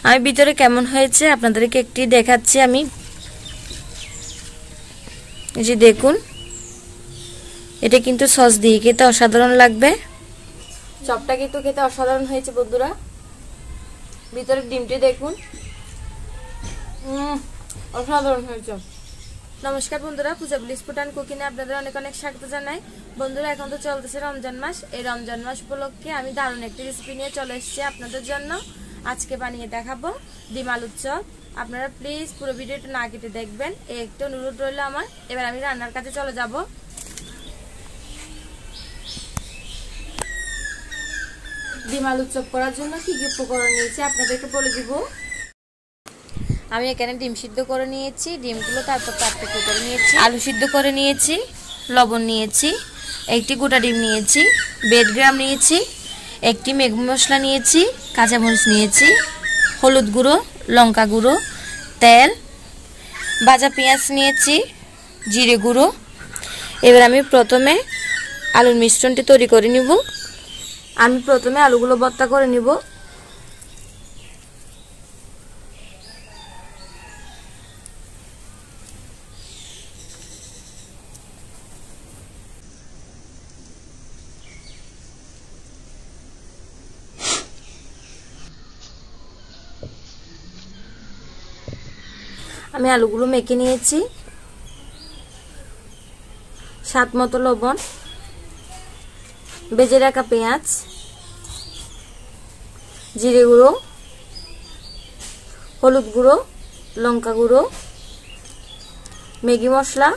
আমি ভিতরে কেমন হয়েছে আপনাদেরকে একটি দেখাচ্ছি আমি। এই যে দেখুন, এটা কিন্তু সস দিয়ে খেতে অসাধারণ লাগবে। চপটা কিন্তু খেতে অসাধারণ হয়েছে বন্ধুরা। ভিতরে ডিমটি দেখুন, অসাধারণ হয়েছে। নমস্কার বন্ধুরা, পূজা ব্লিস ফুড অ্যান্ড কুকিংয়ে আপনাদের অনেক অনেক স্বাগত জানাই। বন্ধুরা, এখন তো চলতেছে রমজান মাস। এই রমজান মাস উপলক্ষে আমি দারুণ একটি রেসিপি নিয়ে চলে এসেছি আপনাদের জন্য। আজকে বানিয়ে দেখাবো ডিম আলুর চপ। আপনারা প্লিজ পুরো ভিডিওটা না কেটে দেখবেন, এই একটু অনুরোধ রইল আমার। এবার আমি রান্নার কাজে চলে যাব। ডিম আলুর চপ করার জন্য কি কি উপকরণ নিয়েছি আপনাদেরকে বলে দিব। আমি এখানে ডিম সিদ্ধ করে নিয়েছি, ডিমগুলো তারপর টুকরো করে নিয়েছি, আলু সিদ্ধ করে নিয়েছি, লবণ নিয়েছি, একটি গোটা ডিম নিয়েছি, বেড গ্রাম নিয়েছি, একটি ম্যাগি মশলা নিয়েছি, কাঁচামরিচ নিয়েছি, হলুদ গুঁড়ো, লঙ্কা গুঁড়ো, তেল, ভাজা পেঁয়াজ নিয়েছি, জিরে গুঁড়ো। এবার আমি প্রথমে আলুর মিশ্রণটি তৈরি করে নিব। আমি প্রথমে আলুগুলো ভর্তা করে নিব। আমি আলুগুলো মেখে নিয়েছি, স্বাদ মতো লবণ, ভেজে রাখা পেঁয়াজ, জিরে গুঁড়ো, হলুদ গুঁড়ো, লঙ্কা গুঁড়ো, ম্যাগি মশলা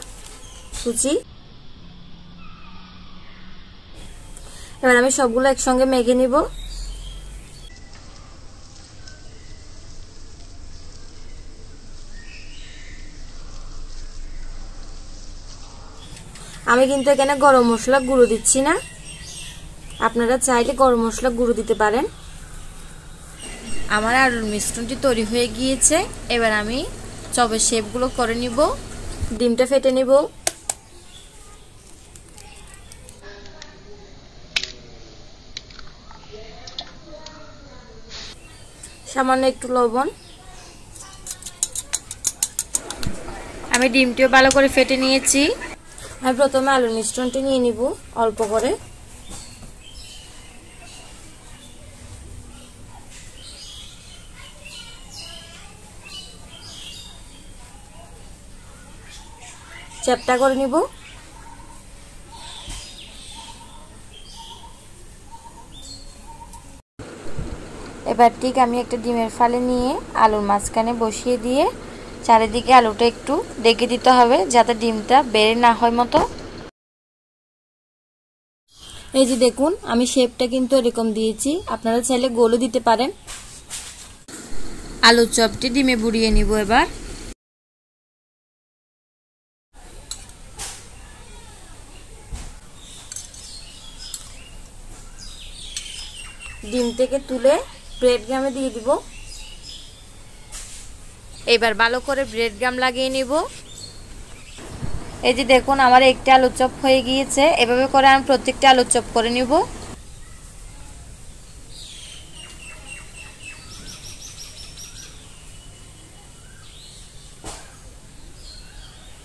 কুচি। এবার আমি সবগুলো একসঙ্গে মেখে নিব। আমি কিন্তু এখানে গরম মশলা গুঁড়ো দিচ্ছি না, আপনারা চাইলে গরম মশলা গুঁড়ো দিতে পারেন। আমার আলুর মিশ্রণটি তৈরি হয়ে গিয়েছে। এবার আমি চপের শেপগুলো করে নিব। ডিমটা ফেটে নিব। সামান্য একটু লবণ। আমি ডিমটিও ভালো করে ফেটে নিয়েছি। আমি প্রথমে আলুর মিশ্রণটি নিয়ে নিব অল্প করে। চ্যাপ্টা করে নিব। এবার ঠিক আমি একটা ডিমের ফালি নিয়ে আলুর মাঝখানে বসিয়ে দিয়ে চারিদিকে আলুটা একটু ডেকে দিতে হবে, যাতে ডিমটা বেড়ে না হয় মতো। এই যে দেখুন, আমি শেপটা কিন্তু এরকম দিয়েছি, আপনারা চাইলে গোলও দিতে পারেন। আলুর চপটি ডিমে বুড়িয়ে নিব। এবার ডিম থেকে তুলে ব্রেড গ্রামে দিয়ে দিব। এবার ভালো করে ব্রেড গ্রাম লাগিয়ে নিব। এই যে দেখুন, আমার একটা আলুর চপ হয়ে গিয়েছে। এভাবে করে আমি প্রত্যেকটা আলুর চপ করে নিব।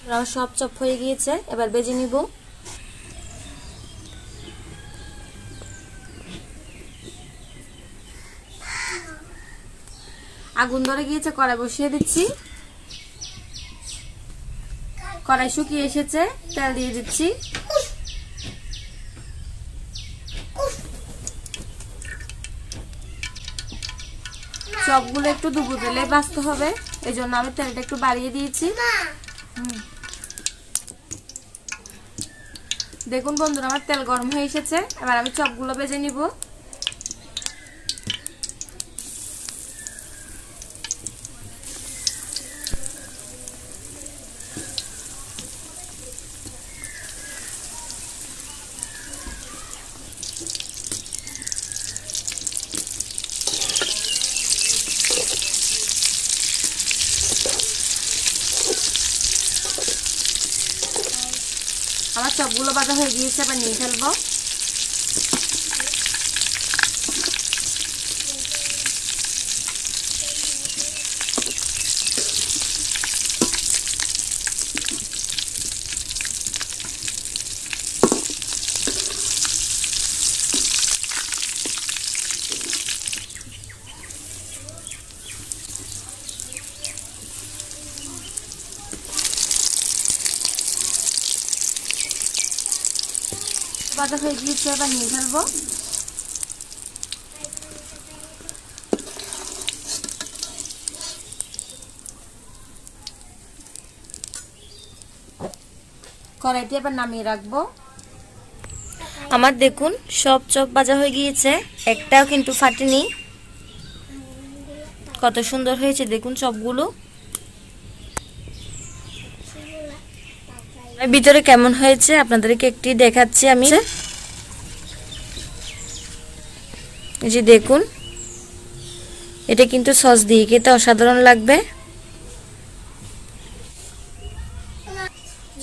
আমার সব চপ হয়ে গিয়েছে, এবার ভেজে নিব। আগুন ধরে গিয়েছে, কড়াই বসিয়ে দিচ্ছি। কড়াই শুকিয়ে এসেছে, তেল দিয়ে দিচ্ছি। চপগুলো একটু ডুবো তেলে ভাজতে হবে, এই জন্য আমি তেলটা একটু বাড়িয়ে দিয়েছি। দেখুন বন্ধুরা, আমার তেল গরম হয়ে এসেছে। এবার আমি চপগুলো ভেজে নিব। আমার চপগুলো ভাজা হয়ে গিয়েছে, এবার নিয়ে ফেলবো। ভাজা হয়ে গিয়েছে, এবার নিয়ে ফেলবো। কড়াইটি এবার নামিয়ে রাখবো। আমার দেখুন সব চপ ভাজা হয়ে গিয়েছে, একটাও কিন্তু ফাটেনি। কত সুন্দর হয়েছে দেখুন চপগুলো। ভিতরে কেমন হয়েছে আপনাদেরকে একটি দেখাচ্ছি আমি। এই যে দেখুন, এটা কিন্তু সস দিয়ে খেতে অসাধারণ লাগবে।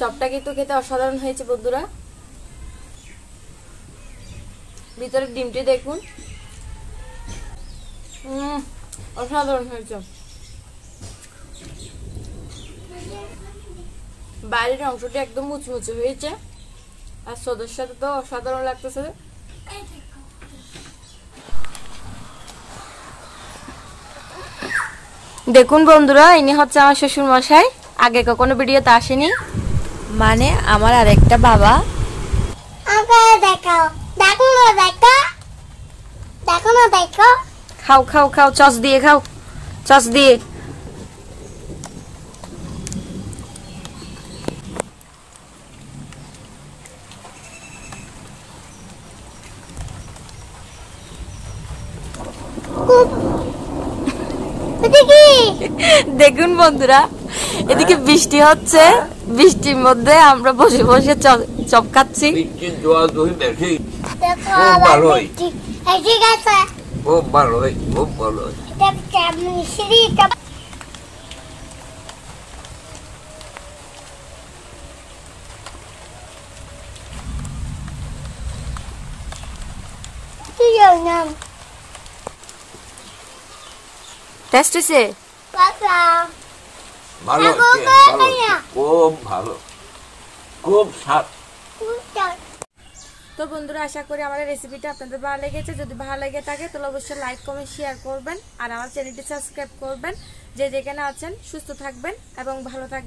চপটা কিন্তু খেতে অসাধারণ হয়েছে বন্ধুরা। ভিতরে ডিমটি দেখুন, অসাধারণ হয়েছে। বাইরের অংশটি একদম মুচমুচে হয়েছে, আর সদের সাথে তো অসাধারণ লাগতেছে। দেখুন বন্ধুরা, ইনি হচ্ছে আমার শ্বশুর মশাই, আগে কখনো ভিডিওতে আসেনি, মানে আমার আরেকটা বাবা। খাও খাও খাও, চস দিয়ে খাও, চস দিয়ে। দেখুন বন্ধুরা, এদিকে বৃষ্টি হচ্ছে, বৃষ্টির মধ্যে আমরা বসে বসে চপ খাচ্ছি। টেস্ট হয়েছে? ভালো, খুব ভালো, খুব স্বাদ। তো বন্ধুরা, আশা করি আমার রেসিপিটা আপনাদের ভালো লেগেছে। যদি ভালো লেগে থাকে তাহলে অবশ্যই লাইক কমেন্ট শেয়ার করবেন, আর আমার চ্যানেলটি সাবস্ক্রাইব করবেন। যে যেখানে আছেন সুস্থ থাকবেন এবং ভালো থাকবেন।